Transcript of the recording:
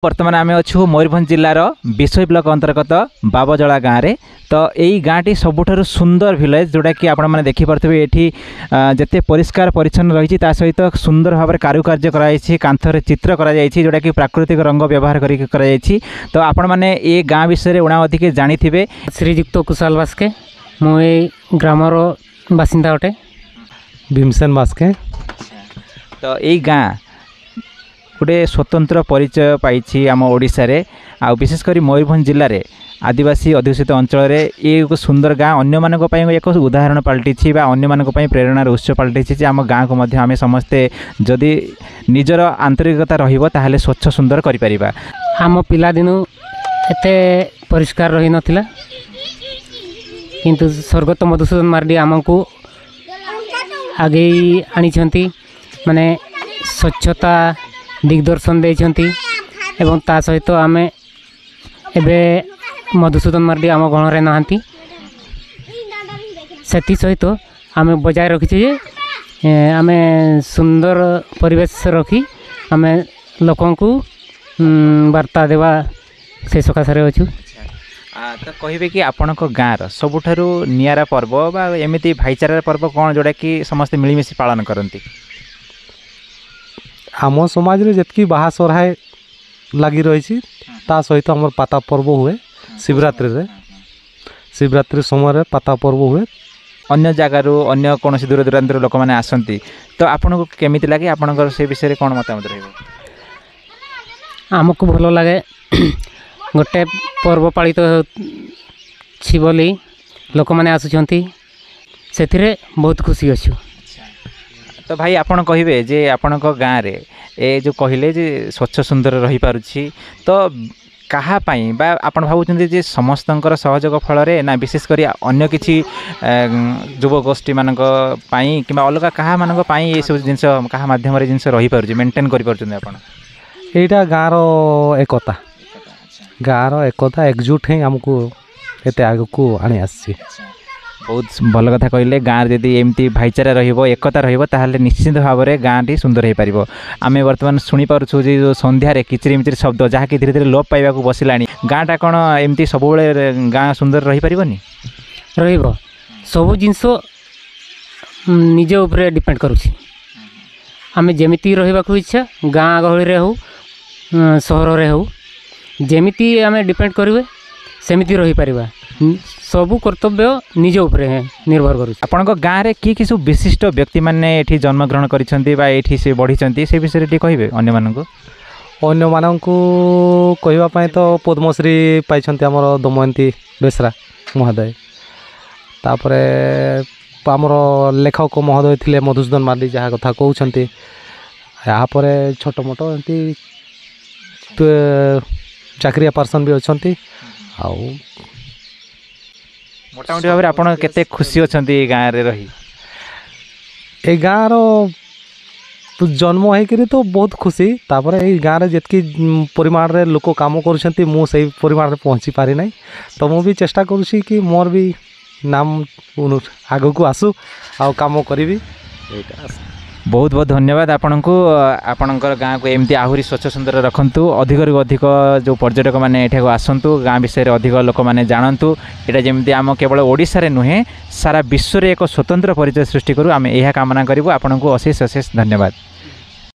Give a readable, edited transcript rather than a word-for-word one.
बर्तमान आम अच्छु मयूरभंज जिलार विशोई ब्लॉक अंतर्गत बाबजला गाँव में तो यही गाँटी सबुठारु सुंदर विलेज जोटा कि आपण मैंने देखिपे ये जिते परिष्कार परिच्छन्न रही सहित सुंदर भाव में कारुकार्य कराई कांथर चित्र करा जोटा कि प्राकृतिक रंग व्यवहार कर तो आपण मैंने ये गाँ विषय उणा अधिक जानी थे। श्रीजुक्त कुशाल बास्के मुझे ग्रामर बासिंदा अटे। भीमसेन बास्के। तो यही गाँ गोटे स्वतंत्र परिचय पाई आम ओडिशा रे आ विशेषकर मयूरभंज जिले में आदिवासी अध्युषित अंचल ये सुंदर गाँ अन्य मानक एक उदाहरण पलटि अन्य मानक प्रेरणार उत्स पलटि आम गाँ को आम समस्ते जदि निजर आंतरिकता रहा स्वच्छ सुंदर करिपरिबा। आम पिला दिनु एते परिष्कार रही नथिला किंतु स्वर्गत मधुसूदन मार्डी आमको आगे आनी माने स्वच्छता दिग्दर्शन देइछंती एवं ता सहित आमे एबे मधुसूदन मार्डी आम गण रे नहांती सेति सहित आमे बजाय रखी जे आमे सुंदर परिवेश रखी आमे लोकन को वार्ता देवा से सकाश रे अछु। तो कहिबे कि आपनक गाँर सबुठारु नियारा पर्व बा एमिति भाईचारा पर्व कौन जोड़ा कि समस्त मिलमिशि पालन करती? आम समाज रे जतकी बाहा सोरहाय लगी रही ता सहित हमर पाता पर्व हुए शिवरात्रि समय पाता पर्व हुए। अन्य जगार अन्य कौन दूर दूरांत लोक मैंने आसती तो आपको केमी लगे आपंकर से विषय कौन मतामत रही? आमको भल लगे गोटे पर्व पालित बोली लोक मैंने आसुंच से बहुत खुशी अच्छु। तो भाई आपन कहिबे जे आपनक गाँव रे ए जो कहले जे स्वच्छ सुंदर रही पारुछि तो कहा पाई बा आपन भावुछन्ते जे समस्तंकर सहयोग फल रे ना विशेष करी अन्य किछि युव गोष्ठी मानक पाई किबा अलगा कहा मानक पाई ए सब जिंस कहा माध्यम रे जिंस रही पारुछि मेंटेन करि पारुछन्ते आपन? एटा गाँर एकता गाँर एकता एकजुट ही आमको एते आगु को आनी आसी। बहुत भल कथा कहले गाँव जदि एमती भाईचारा रहिबो एकता रहिबो ताहले निश्चित भाव में गाँटी सुंदर हो पारिबो। आमे वर्तमान सुनी पारुछु जे जो संध्या रे किचिरी मिचिरी शब्द जहा कि धीरे धीरे लोप पाइबा को बसिलानी गाँटा कोन एमती सब बेले गाँ सुंदर रही पारिबोनी? रहिबो सब जिंस निजे ऊपर डिपेंड करूछि। आमे जेमिति रहिबा को इच्छा गाँ गहळी रे हो सहर रे हो जेमिति आमे डिपेंड करिवे सेमिति रही पारिबा। सबू कर्तव्य निज उपरे निर्भर करूँ। आपनको गाँव में कि सब विशिष्ट व्यक्ति मैंने ये जन्मग्रहण कर से बढ़ी से विषय टी कहे अन्य मानक कहवाई तो पद्मश्री पाई आमर दमयंती बेसरा महोदय तापर आमर लेखक महोदय थे मधुसूदन मार्डी जहाँ कथा कहते यापर छोट मोट एमती चाकरिया पर्सन भी अच्छा मोटामोटी भाव में आपड़ केते खुशी अच्छा गाँव में रही? ए गाँर तो जन्म होकर तो बहुत खुशी तापर ये गाँव में जितकी परिमाण रे लोक काम कर मुझे परिमाण पहुँची पारि ना तो मुझे चेष्टा करुँची कि मोर भी नाम आग को आसू आ काम करी। बहुत बहुत धन्यवाद आपको आपणकर गाँव को एमती आहरी स्वच्छ सुंदर रखंतु अधिक अधिक जो पर्यटक मैंने एठाक आसतु गाँ विषय अधिक लोक मैंने जानतु यहाँ जमी आम केवल ओडिशा रे नुहे सारा विश्व रे एक स्वतंत्र परिचय सृष्टि करूँ आम यह कामना करूँ। आपको अशेष अशेष धन्यवाद।